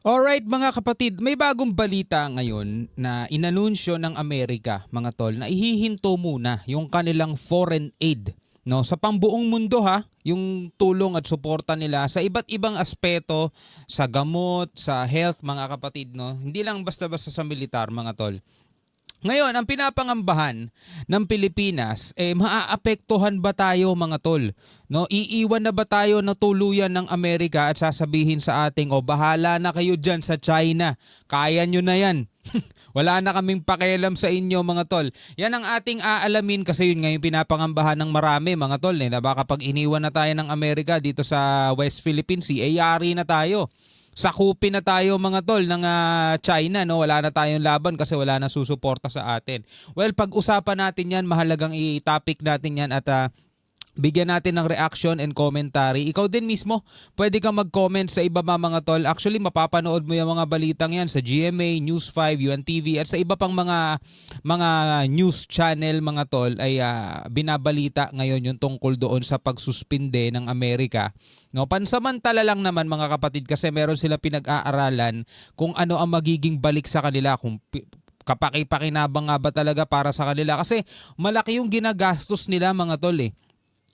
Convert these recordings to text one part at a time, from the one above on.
Alright mga kapatid, may bagong balita ngayon na inanunsyo ng Amerika mga tol na ihihinto muna yung kanilang foreign aid, no, sa pambuong mundo ha, yung tulong at suporta nila sa iba't ibang aspeto, sa gamot, sa health mga kapatid, no. Hindi lang basta-basta sa militar mga tol. Ngayon, ang pinapangambahan ng Pilipinas, maaapektuhan ba tayo mga tol? No, iiwan na ba tayo na tuluyan ng Amerika at sasabihin sa ating, o bahala na kayo dyan sa China, kaya nyo na yan. Wala na kaming pakialam sa inyo mga tol. Yan ang ating aalamin kasi yun ngayon pinapangambahan ng marami mga tol. Na baka pag iniwan na tayo ng Amerika dito sa West Philippine Sea, yari na tayo. Sakupin na tayo mga tol ng China, no? Wala na tayong laban kasi wala na susuporta sa atin. Well, pag-usapan natin 'yan, mahalagang i-topic natin 'yan at bigyan natin ng reaction and commentary. Ikaw din mismo, pwede kang mag-comment sa ibaba mga tol. Actually, mapapanood mo yung mga balitang yan sa GMA, News 5, UNTV at sa iba pang mga news channel mga tol ay binabalita ngayon yung tungkol doon sa pagsuspinde ng Amerika. No, pansamantala lang naman mga kapatid kasi meron sila pinag-aaralan kung ano ang magiging balik sa kanila, kung kapaki-pakinabang nga ba talaga para sa kanila kasi malaki yung ginagastos nila mga tol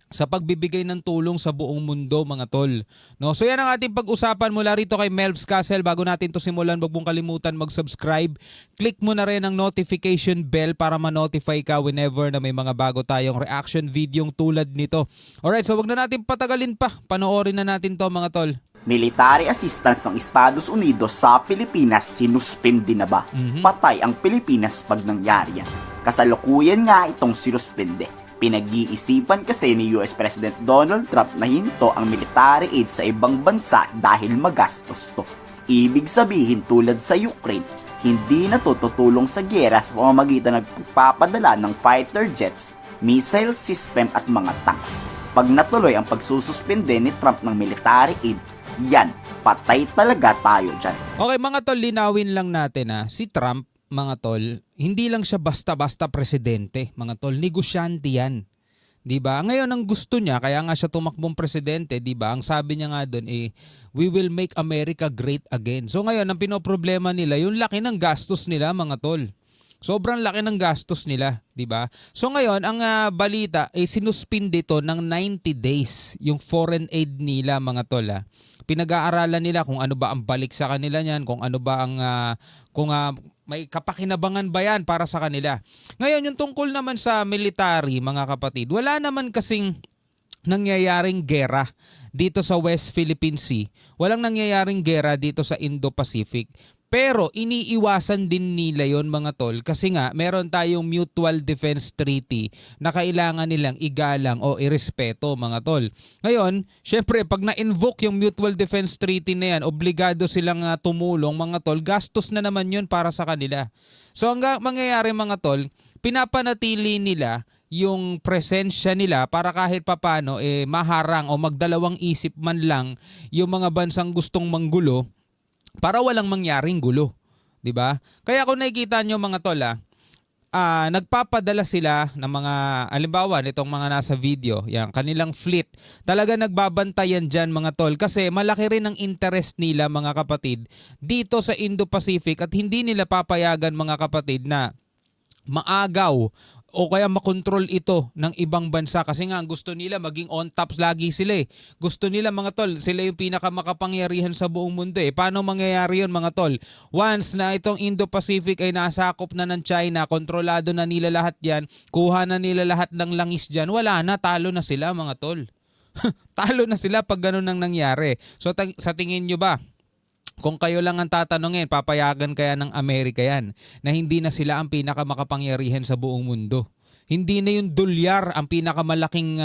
sa pagbibigay ng tulong sa buong mundo mga tol. No, so yan ang ating pag-usapan mula rito kay Melvs Castle. Bago natin to simulan, wag mong kalimutan mag-subscribe. Click mo na rin ang notification bell para ma-notify ka whenever na may mga bago tayong reaction video tulad nito. Alright, so wag na natin patagalin pa. Panoorin na natin to mga tol. Military assistance ng Estados Unidos sa Pilipinas sinuspindi na ba? Patay ang Pilipinas pag nangyari yan. Kasalukuyan nga itong sinuspinde. Pinag-iisipan kasi ni US President Donald Trump na hinto ang military aid sa ibang bansa dahil magastos to. Ibig sabihin tulad sa Ukraine, hindi na to tutulong sa giyera sa pamamagitan ng pagpapadala ng fighter jets, missile system at mga tanks. Pag natuloy ang pagsususpinde ni Trump ng military aid, yan, patay talaga tayo dyan. Okay mga tol, linawin lang natin si Trump mga tol, hindi lang siya basta-basta presidente, mga tol, negosyante yan. 'Di ba? Ngayon ang gusto niya, kaya nga siya tumakbong presidente, 'di ba? Ang sabi niya nga doon we will make America great again. So ngayon ang pinoproblema nila, yung laki ng gastos nila, mga tol. Sobrang laki ng gastos nila, 'di ba? So ngayon ang balita sinuspindi ito ng 90 days yung foreign aid nila, mga tol. Pinag-aaralan nila kung ano ba ang balik sa kanila niyan, kung ano ba ang kung may kapakinabangan ba yan para sa kanila. Ngayon, yung tungkol naman sa military, mga kapatid, wala naman kasing nangyayaring gera dito sa West Philippine Sea. Walang nangyayaring gera dito sa Indo-Pacific. Pero iniiwasan din nila yon mga tol kasi nga meron tayong Mutual Defense Treaty na kailangan nilang igalang o irespeto, mga tol. Ngayon, syempre pag na-invoke yung Mutual Defense Treaty na yan, obligado silang tumulong, mga tol. Gastos na naman yun para sa kanila. So ang mangyayari, mga tol, pinapanatili nila yung presensya nila para kahit papano maharang o magdalawang isip man lang yung mga bansang gustong manggulo para walang mangyaring gulo, 'di ba? Kaya kung nakikita nyo mga tol, nagpapadala sila ng mga halimbawa nitong mga nasa video, yan kanilang fleet. Talaga nagbabantayan diyan, mga tol, kasi malaki rin ang interest nila, mga kapatid, dito sa Indo-Pacific at hindi nila papayagan, mga kapatid, na maagaw o kaya makontrol ito ng ibang bansa kasi nga gusto nila maging on top lagi sila Gusto nila, mga tol, sila yung pinakamakapangyarihan sa buong mundo Paano mangyayari yun, mga tol? Once na itong Indo-Pacific ay nasakop na ng China, kontrolado na nila lahat yan, kuha na nila lahat ng langis dyan, wala na, talo na sila, mga tol. Talo na sila pag ganun ang nangyari. So sa tingin nyo ba, kung kayo lang ang tatanungin, papayagan kaya ng Amerika yan na hindi na sila ang pinakamakapangyarihan sa buong mundo? Hindi na yung dolyar ang pinakamalaking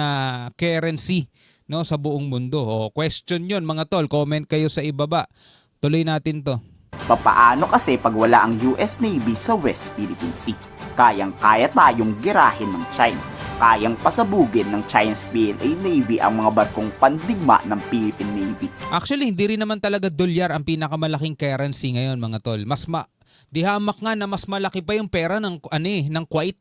currency, no, sa buong mundo. O, question yun, mga tol. Comment kayo sa ibaba. Tuloy natin to. Papaano kasi pag wala ang US Navy sa West Philippine Sea? Kayang-kaya tayong girahin ng China. Kayang pasabugin ng Chinese PLA Navy ang mga barkong pandigma ng Philippine Navy. Actually, hindi rin naman talaga dolyar ang pinakamalaking currency ngayon, mga tol. Dihamak nga na mas malaki pa yung pera ng ng Kuwait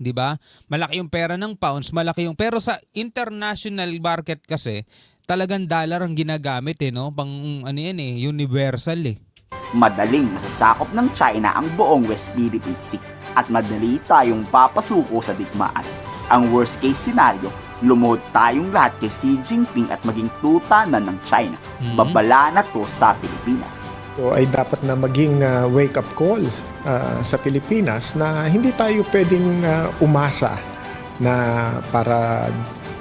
'Di ba? Malaki yung pera ng pounds, malaki yung, pero sa international market kasi talagang dollar ang ginagamit no? Pang ano yan universal Madaling masasakop ng China ang buong West Philippine Sea at madali tayong papasuko sa digmaan. Ang worst case scenario, lumuhod tayong lahat kay Xi Jinping at maging tutanan ng China. Babala na to sa Pilipinas. So ay dapat na maging wake-up call sa Pilipinas na hindi tayo pwedeng umasa na para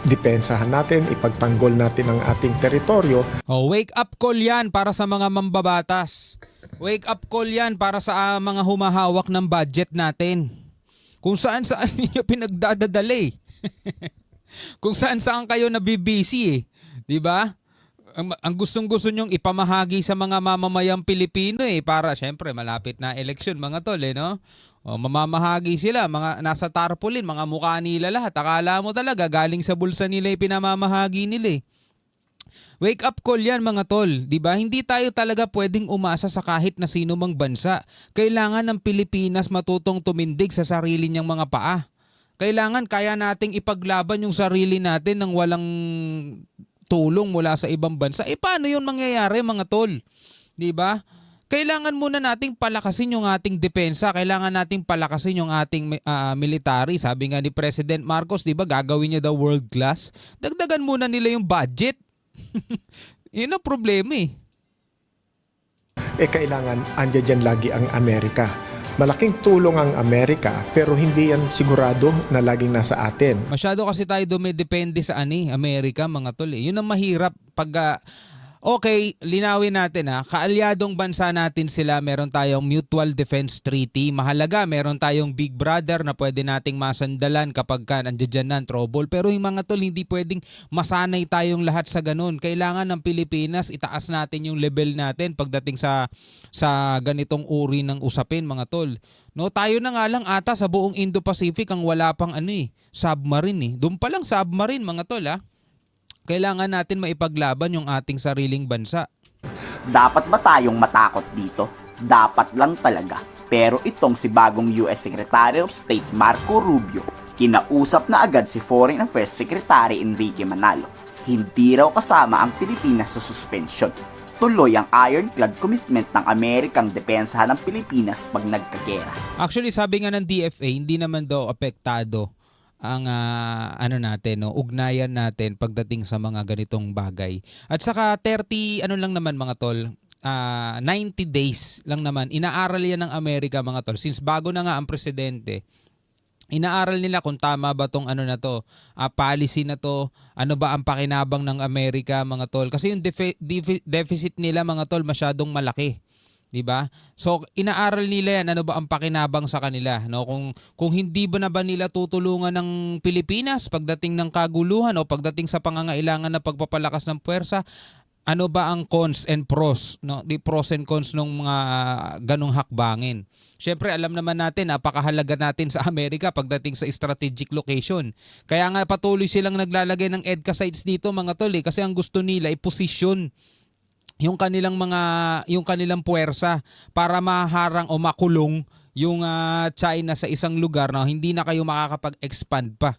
depensahan natin, ipagtanggol natin ang ating teritoryo. Wake up call yan para sa mga mambabatas. Wake up call yan para sa mga humahawak ng budget natin. Kung saan ninyo pinagdadadala Kung saan kayo nabibisi 'di ba? Ang gustong-gusto nyong ipamahagi sa mga mamamayang Pilipino para syempre malapit na eleksyon mga tol no? Mamamahagi sila, mga nasa tarpaulin, mga mukha nila lahat. Akala mo talaga galing sa bulsa nila pinamamahagi nila Wake up call yan mga tol, 'di ba? Hindi tayo talaga pwedeng umasa sa kahit na sino mang bansa. Kailangan ng Pilipinas matutong tumindig sa sarili niyang mga paa. Kailangan kaya nating ipaglaban yung sarili natin nang walang tulong mula sa ibang bansa. Paano 'yun mangyayari mga tol? 'Di ba? Kailangan muna nating palakasin yung ating depensa. Kailangan nating palakasin yung ating military. Sabi nga ni President Marcos, 'di ba, gagawin niya daw world class. Dagdagan muna nila yung budget. Yun ang problema Kailangan andyan dyan lagi ang Amerika. Malaking tulong ang Amerika pero hindi yan sigurado na laging nasa atin. Masyado kasi tayo dumidepende sa Amerika mga tol Yun ang mahirap pag okay, linawin natin kaalyadong bansa natin sila, meron tayong Mutual Defense Treaty. Mahalaga, meron tayong Big Brother na pwede nating masandalan kapag nandiyan na ang trouble. Pero yung mga tol, hindi pwedeng masanay tayong lahat sa ganun. Kailangan ng Pilipinas, itaas natin yung level natin pagdating sa ganitong uri ng usapin mga tol. No, tayo na nga lang ata sa buong Indo-Pacific ang wala pang submarine Doon pa lang submarine mga tol Kailangan natin maipaglaban yung ating sariling bansa. Dapat ba tayong matakot dito? Dapat lang talaga. Pero itong si bagong US Secretary of State Marco Rubio, kinausap na agad si Foreign Affairs Secretary Enrique Manalo. Hindi raw kasama ang Pilipinas sa suspension. Tuloy ang ironclad commitment ng Amerikang depensahan ng Pilipinas pag nagkagera. Actually, sabi nga ng DFA, hindi naman daw apektado ang ugnayan natin pagdating sa mga ganitong bagay. At saka 30 lang naman mga tol, 90 days lang naman. Inaaral yan ng Amerika mga tol. Since bago na nga ang presidente, inaaral nila kung tama ba tong policy na to, ano ba ang pakinabang ng Amerika mga tol. Kasi yung deficit nila mga tol masyadong malaki. 'Di ba? So inaaral nila yan, ano ba ang pakinabang sa kanila, no? Kung hindi ba nila tutulungan ng Pilipinas pagdating ng kaguluhan o pagdating sa pangangailangan na pagpapalakas ng puwersa, ano ba ang cons and pros, no? The pros and cons ng mga ganong hakbangin. Syempre alam naman natin napakahalaga natin sa Amerika pagdating sa strategic location. Kaya nga patuloy silang naglalagay ng EDCA sites dito mga tol kasi ang gusto nila ay posisyon yung kanilang puwersa para maharang o makulong yung China sa isang lugar na hindi na kayo makakapag-expand pa.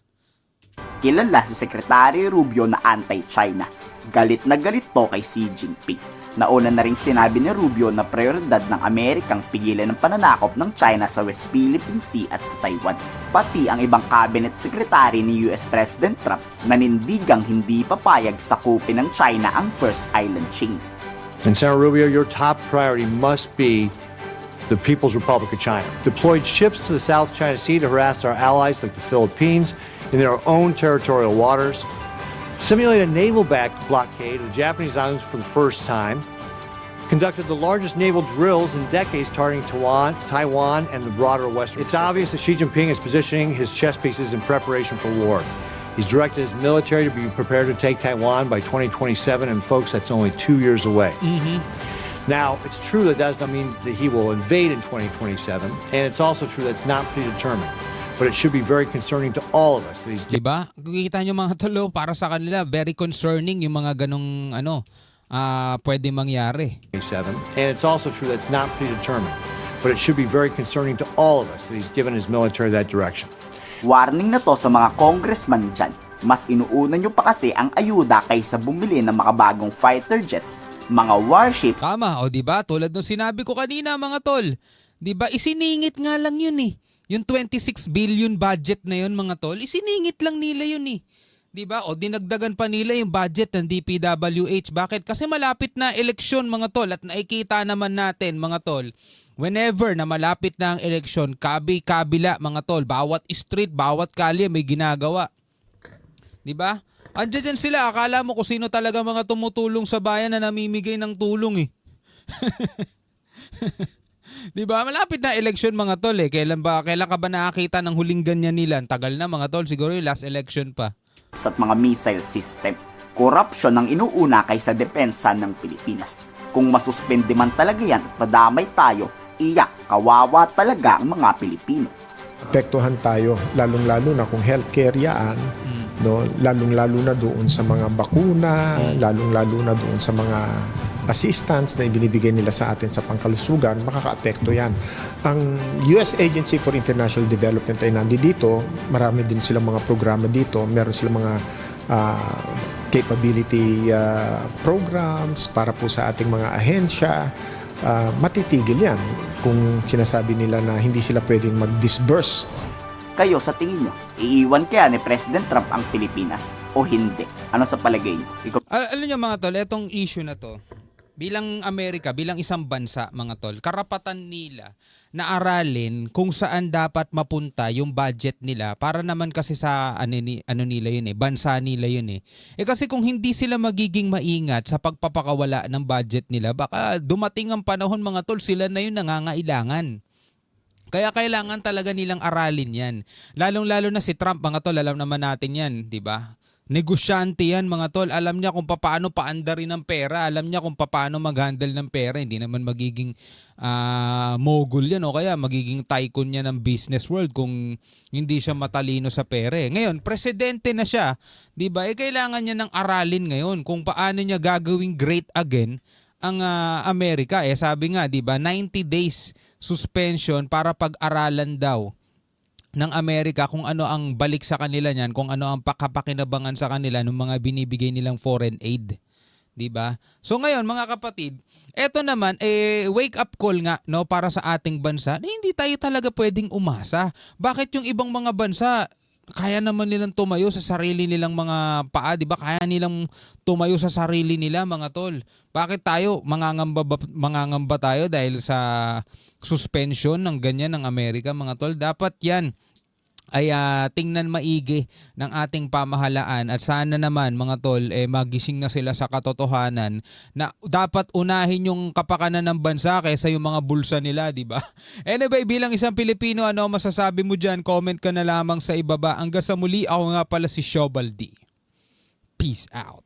Kilala si Secretary Rubio na anti-China. Galit na galit to kay Xi Jinping. Nauna na rin sinabi ni Rubio na prioridad ng Amerikang pigilan ng pananakop ng China sa West Philippine Sea at sa Taiwan. Pati ang ibang cabinet secretary ni US President Trump nanindigang hindi papayag sakupin ng China ang first island chain. And Senator Rubio, your top priority must be the People's Republic of China. Deployed ships to the South China Sea to harass our allies like the Philippines in their own territorial waters. Simulated a naval-backed blockade of the Japanese islands for the first time. Conducted the largest naval drills in decades targeting Taiwan and the broader Western. It's obvious that Xi Jinping is positioning his chess pieces in preparation for war. He's directed his military to be prepared to take Taiwan by 2027, and folks, that's only 2 years away. Now, it's true that does not mean that he will invade in 2027, and it's also true that it's not predetermined. But it should be very concerning to all of us. That he's Diba? Kikita nyo mga tolo, para sa kanila, very concerning yung mga ganong pwede mangyari. 27, and it's also true that it's not predetermined. But it should be very concerning to all of us that he's given his military that direction. Warning na to sa mga congressman dyan. Mas inuuna nyo pa kasi ang ayuda kaysa bumili ng makabagong fighter jets, mga warships, Tama, o di ba? Tulad ng sinabi ko kanina mga tol. Di ba? Isiningit nga lang yun eh. Yung 26 billion budget na yun mga tol, isiningit lang nila yun eh. Di ba? O dinagdagan pa nila yung budget ng DPWH. Bakit? Kasi malapit na eleksyon mga tol at nakikita naman natin mga tol. Whenever na malapit na ang eleksyon, kabila mga tol, bawat street, bawat kalye may ginagawa. 'Di ba? Andiyan dyan sila, akala mo kung sino talaga mga tumutulong sa bayan na namimigay ng tulong eh. 'Di ba? Malapit na election mga tol eh. Kailan ka ba nakakita ng huling ganyan nila? Ang tagal na mga tol, siguro yung last election pa. at mga missile system. Korupsyon ang inuuna kaysa depensa ng Pilipinas. Kung masuspende man talaga yan at madamay tayo, iyak, kawawa talaga ang mga Pilipino. Apektuhan tayo, lalong-lalo na kung healthcare yan, no, lalong-lalo na doon sa mga bakuna, lalong-lalo na doon sa mga assistance na ibinibigay nila sa atin sa pangkalusugan, makaka-apekto yan. Ang US Agency for International Development ay nandito, marami din silang mga programa dito, meron silang mga capability programs para po sa ating mga ahensya. Matitigil yan kung sinasabi nila na hindi sila pwedeng mag-disburse. Kayo sa tingin nyo, iiwan kaya ni President Trump ang Pilipinas o hindi? Ano sa palagay nyo? Alam nyo mga tol, etong issue na to, bilang Amerika, bilang isang bansa mga tol, karapatan nila na aralin kung saan dapat mapunta yung budget nila para naman kasi sa ano nila yun eh, bansa nila yun eh. Kasi kung hindi sila magiging maingat sa pagpapakawala ng budget nila, baka dumating ang panahon mga tol, sila na yun nangangailangan. Kaya kailangan talaga nilang aralin yan. Lalong-lalo na si Trump mga tol, alam naman natin yan, di ba? Negosyante yan mga tol. Alam niya kung paano paandarin ng pera. Alam niya kung paano mag-handle ng pera. Hindi naman magiging mogul yan o kaya magiging tycoon niya ng business world kung hindi siya matalino sa pera. Ngayon, presidente na siya. Diba? Kailangan niya ng aralin ngayon kung paano niya gagawing great again ang Amerika. Sabi nga, diba, 90 days suspension para pag-aralan daw ng Amerika kung ano ang balik sa kanila niyan, kung ano ang pakapakinabangan sa kanila ng mga binibigay nilang foreign aid. 'Di ba? So ngayon mga kapatid, eto naman wake up call nga no para sa ating bansa na hindi tayo talaga pwedeng umasa. Bakit yung ibang mga bansa kaya naman nilang tumayo sa sarili nilang mga paa, 'di ba? Kaya nilang tumayo sa sarili nila mga tol. Bakit tayo mangangamba tayo dahil sa suspension ng ganyan ng Amerika mga tol? Dapat 'yan ay tingnan maigi ng ating pamahalaan at sana naman mga tol magising na sila sa katotohanan na dapat unahin yung kapakanan ng bansa kaysa yung mga bulsa nila, di ba? Anyway, bilang isang Pilipino, ano masasabi mo dyan? Comment ka na lamang sa ibaba. Hanggang sa muli, ako nga pala si Shobaldi. Peace out.